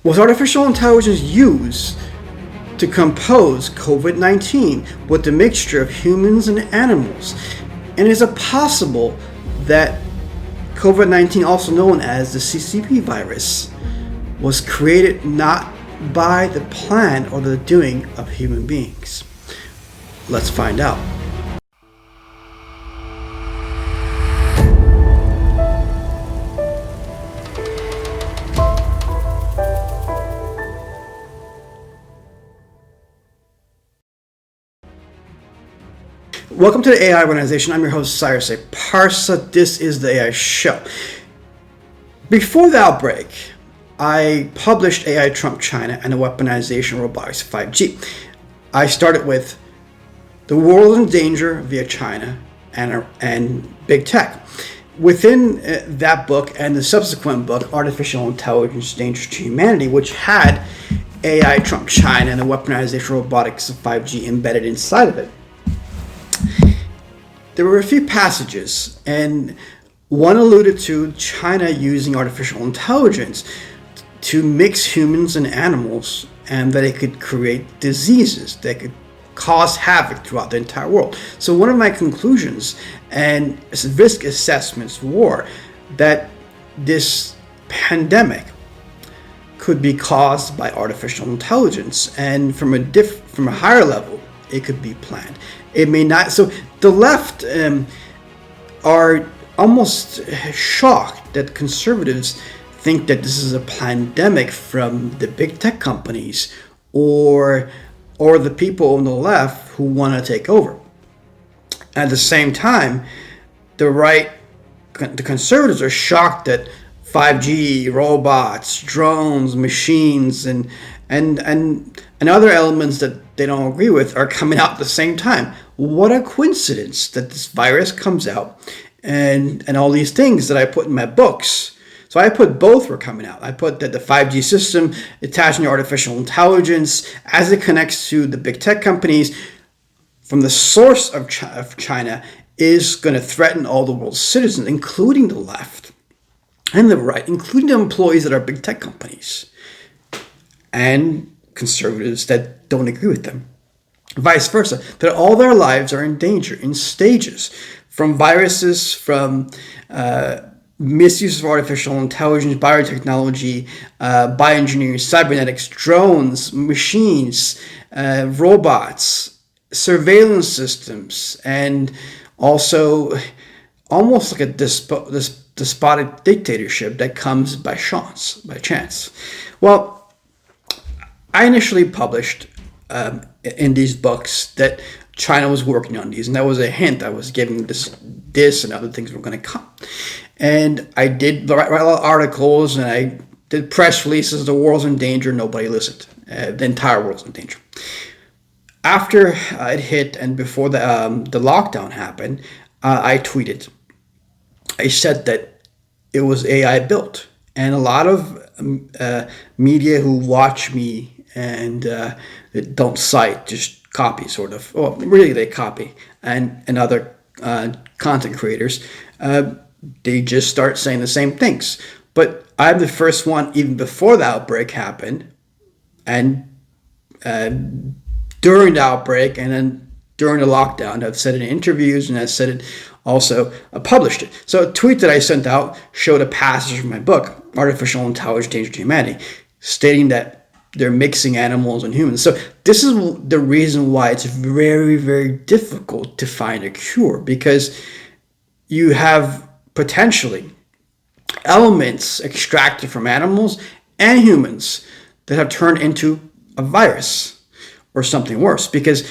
Was artificial intelligence used to compose COVID-19 with a mixture of humans and animals? And is it possible that COVID-19, also known as the CCPVirus, was created not by the plan or the doing of human beings? Let's find out. Welcome to the AI Organization. I'm your host, Cyrus, a Parsa. This is the AI Show. Before the outbreak, I published AI Trump China and the Weaponization of Robotics 5G. I started with the world in danger via China and big tech. Within that book and the subsequent book, Artificial Intelligence, Danger to Humanity, which had AI Trump China and the Weaponization of Robotics of 5G embedded inside of it, there were a few passages, and one alluded to China using artificial intelligence to mix humans and animals, and that it could create diseases that could cause havoc throughout the entire world. So one of my conclusions and risk assessments were that this pandemic could be caused by artificial intelligence, and from a higher level, it could be planned. It may not. So the left are almost shocked that conservatives think that this is a pandemic from the big tech companies or the people on the left who want to take over. At the same time, the conservatives are shocked that 5G, robots, drones, machines, and other elements that they don't agree with are coming out at the same time. What a coincidence that this virus comes out and all these things that I put in my books. So I put both were coming out. I put that the 5G system attaching to artificial intelligence as it connects to the big tech companies from the source of China is going to threaten all the world's citizens, including the left and the right, including the employees that are big tech companies and conservatives that don't agree with them. Vice versa, that all their lives are in danger in stages, from viruses, from misuse of artificial intelligence, biotechnology, bioengineering, cybernetics, drones, machines, robots, surveillance systems, and also almost like a despotic dictatorship that comes by chance. Well, I initially published in these books that China was working on these, and that was a hint I was giving this and other things were going to come. And I did write a lot of articles, and I did press releases. The world's in danger. Nobody listened. The entire world's in danger. After it hit and before the lockdown happened, I tweeted. I said that it was AI built, and a lot of media who watch me and don't cite, just copy sort of. Well, really they copy. And other content creators, they just start saying the same things. But I'm the first one, even before the outbreak happened, and during the outbreak, and then during the lockdown. I've said it in interviews, and I've said it also published it. So a tweet that I sent out showed a passage from my book, Artificial Intelligence, Danger to Humanity, stating that they're mixing animals and humans. So this is the reason why it's very, very difficult to find a cure, because you have potentially elements extracted from animals and humans that have turned into a virus or something worse. Because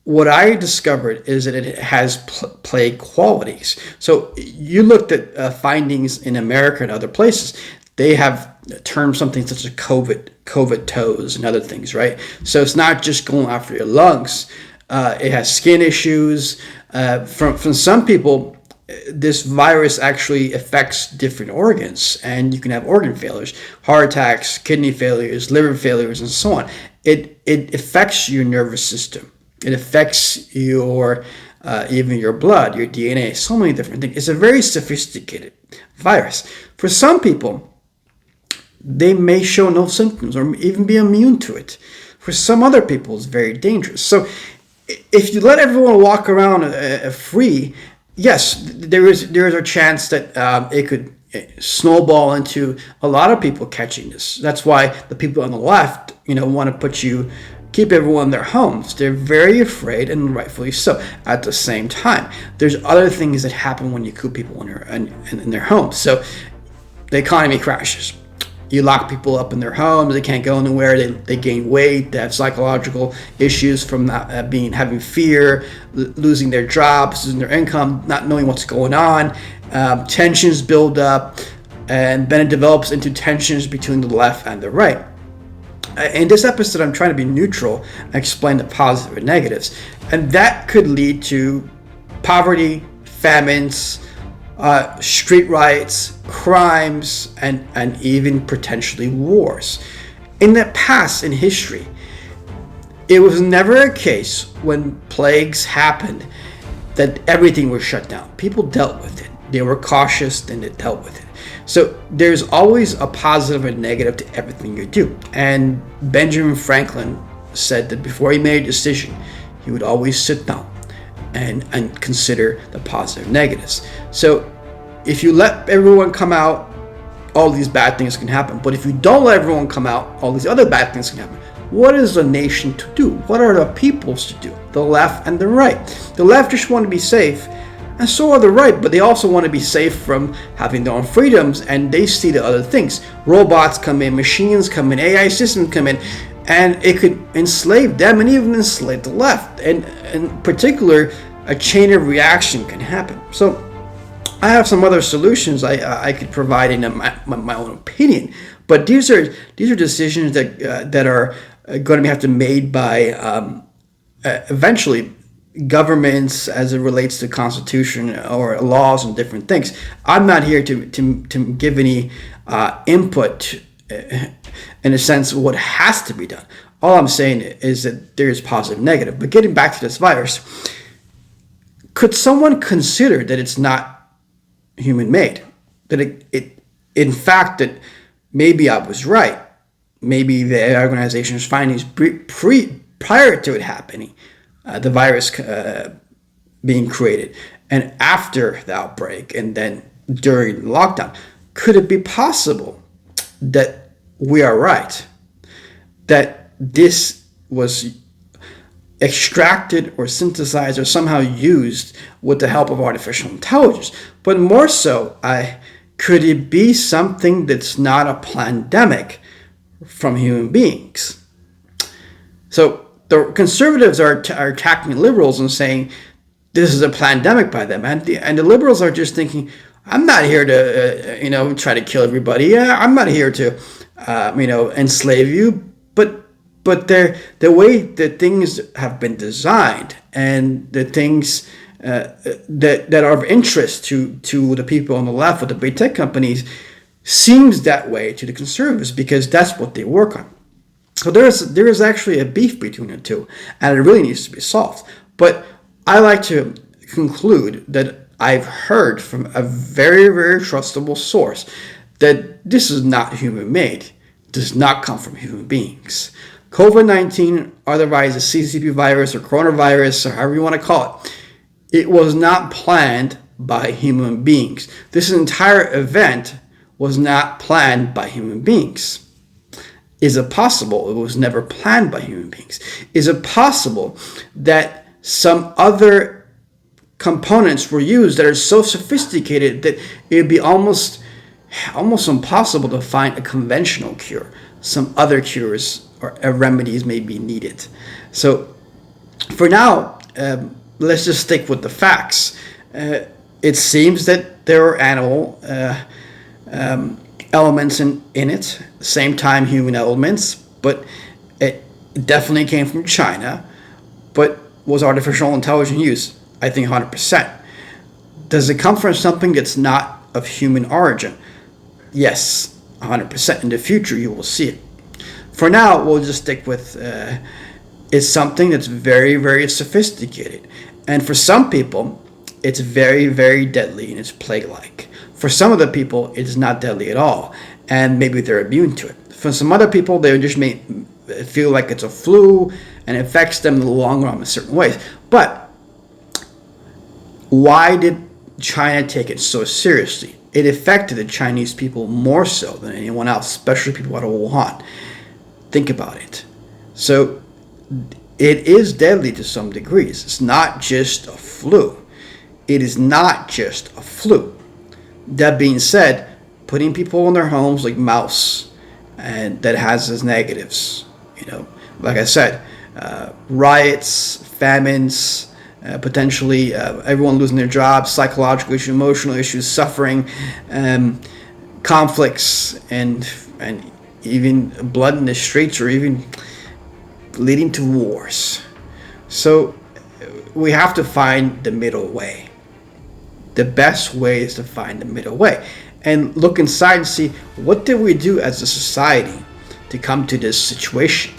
what I discovered is that it has plague qualities. So you looked at findings in America and other places. They have termed something such as COVID toes and other things, right? So it's not just going after your lungs. It has skin issues. From some people, this virus actually affects different organs, and you can have organ failures, heart attacks, kidney failures, liver failures, and so on. It affects your nervous system. It affects your even your blood, your DNA, so many different things. It's a very sophisticated virus. For some people, they may show no symptoms or even be immune to it. For some other people, it's very dangerous. So if you let everyone walk around free, yes, there is a chance that it could snowball into a lot of people catching this. That's why the people on the left, want to keep everyone in their homes. They're very afraid, and rightfully so. At the same time, there's other things that happen when you keep people in their homes. So the economy crashes. You lock people up in their homes. They can't go anywhere. They gain weight. They have psychological issues from not having fear, losing their jobs, losing their income, not knowing what's going on. Tensions build up, and then it develops into tensions between the left and the right. In this episode, I'm trying to be neutral and explain the positives and negatives, and that could lead to poverty, famines, street riots, crimes, and even potentially wars. In the past, in history, it was never a case when plagues happened that everything was shut down. People dealt with it. They were cautious and they dealt with it. So there's always a positive and negative to everything you do. And Benjamin Franklin said that before he made a decision, he would always sit down and consider the positive and negatives. So if you let everyone come out, all these bad things can happen. But if you don't let everyone come out, all these other bad things can happen. What is the nation to do? What are the peoples to do? The left and the right. The left just want to be safe, and so are the right, but they also want to be safe from having their own freedoms, and they see the other things. Robots come in, machines come in, AI systems come in, and it could enslave them and even enslave the left. And in particular, a chain of reaction can happen. So I have some other solutions I could provide in my own opinion, but these are decisions that are going to have to be made by eventually governments as it relates to constitution or laws and different things. I'm not here to give any input in a sense of what has to be done. All I'm saying is that there's positive and negative. But getting back to this virus, could someone consider that it's not human made? That it in fact, that maybe I was right. Maybe the organization's findings prior to it happening, the virus being created, and after the outbreak, and then during the lockdown, could it be possible that we are right? That this was extracted or synthesized or somehow used with the help of artificial intelligence? But more so, could it be something that's not a pandemic from human beings? So the conservatives are attacking liberals and saying this is a pandemic by them, and the liberals are just thinking, I'm not here to try to kill everybody. Yeah, I'm not here to enslave you. But the way that things have been designed and the things that are of interest to the people on the left with the big tech companies seems that way to the conservatives, because that's what they work on. So there is actually a beef between the two, and it really needs to be solved. But I like to conclude that I've heard from a very, very trustable source that this is not human made, does not come from human beings. COVID-19, otherwise a CCPVirus or coronavirus, or however you want to call it, it was not planned by human beings. This entire event was not planned by human beings. Is it possible it was never planned by human beings? Is it possible that some other components were used that are so sophisticated that it would be almost impossible to find a conventional cure? Some other cures or remedies may be needed. So for now, let's just stick with the facts. It seems that there are animal elements in it, same time human elements, but it definitely came from China. But was artificial intelligence used? I think 100%. Does it come from something that's not of human origin? Yes, 100%. In the future, you will see it. For now, we'll just stick with it's something that's very, very sophisticated. And for some people, it's very, very deadly and it's plague-like. For some of the people, it's not deadly at all. and maybe they're immune to it. For some other people, they just may feel like it's a flu and it affects them in the long run in certain ways. But why did China take it so seriously? It affected the Chinese people more so than anyone else, especially people out of Wuhan. Think about it. So it is deadly to some degrees. It's not just a flu. It is not just a flu. That being said, putting people in their homes like mouse, and that has its negatives. Like I said, riots, famines, potentially everyone losing their jobs, psychological issues, emotional issues, suffering, conflicts, and even blood in the streets, or even leading to wars. So we have to find the middle way. The best way is to find the middle way and look inside and see, what did we do as a society to come to this situation?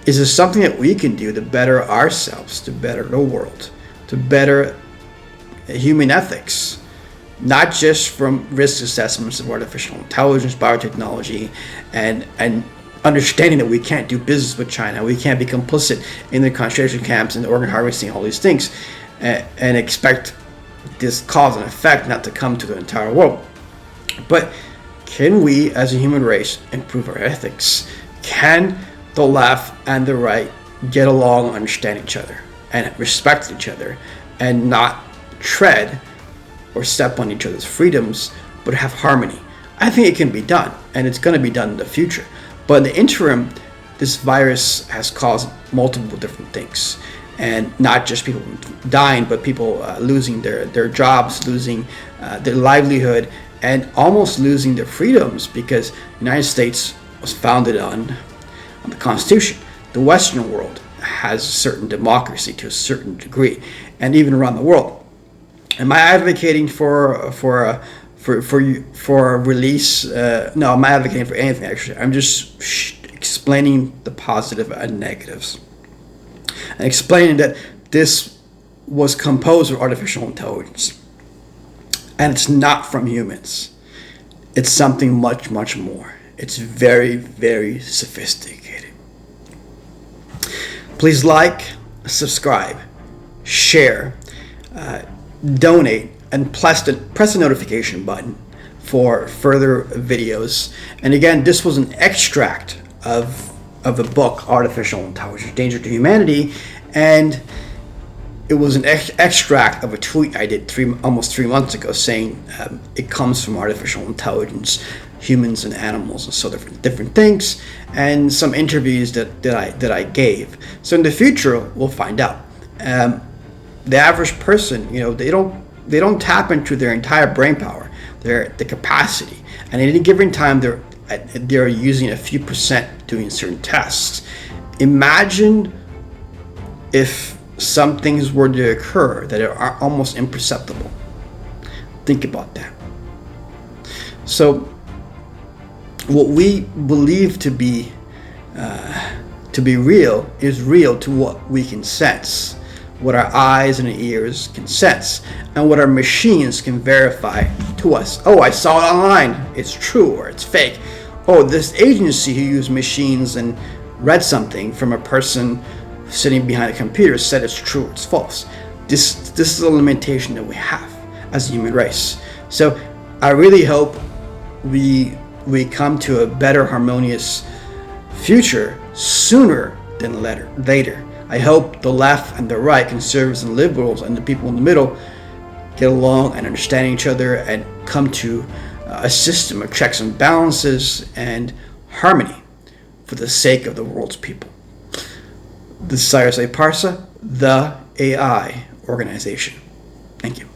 Is there something that we can do to better ourselves, to better the world, to better human ethics? Not just from risk assessments of artificial intelligence, biotechnology, and understanding that we can't do business with China, we can't be complicit in the concentration camps and the organ harvesting, all these things, and expect this cause and effect not to come to the entire world. But can we, as a human race, improve our ethics? Can the left and the right get along, understand each other, and respect each other, and not tread or step on each other's freedoms, but have harmony? I think it can be done, and it's going to be done in the future. But in the interim, this virus has caused multiple different things, and not just people dying, but people losing their jobs, losing their livelihood, and almost losing their freedoms, because the United States was founded on the Constitution. The Western world has a certain democracy to a certain degree, and even around the world. Am I advocating for release? No, I'm not advocating for anything, actually. I'm just explaining the positive and negatives, and explaining that this was composed of artificial intelligence, and it's not from humans. It's something much, much more. It's very, very sophisticated. Please like, subscribe, share, donate, and press the notification button for further videos. And again, this was an extract of the book Artificial Intelligence: Danger to Humanity, and it was an extract of a tweet I did almost 3 months ago, saying it comes from artificial intelligence, humans and animals, and so different things, and some interviews that I gave. So in the future, we'll find out. The average person, they don't tap into their entire brain power, the capacity, and at any given time they're using a few percent doing certain tasks. Imagine if some things were to occur that are almost imperceptible. Think about that. So what we believe to be real is real to what we can sense, what our eyes and ears can sense, and what our machines can verify to us. Oh, I saw it online, it's true or it's fake. Oh, this agency who used machines and read something from a person sitting behind a computer said it's true or it's false. This is a limitation that we have as a human race. So I really hope we come to a better harmonious future sooner than later. I hope the left and the right, conservatives and liberals, and the people in the middle get along and understand each other and come to a system of checks and balances and harmony for the sake of the world's people. This is Cyrus Parsa, the AI organization. Thank you.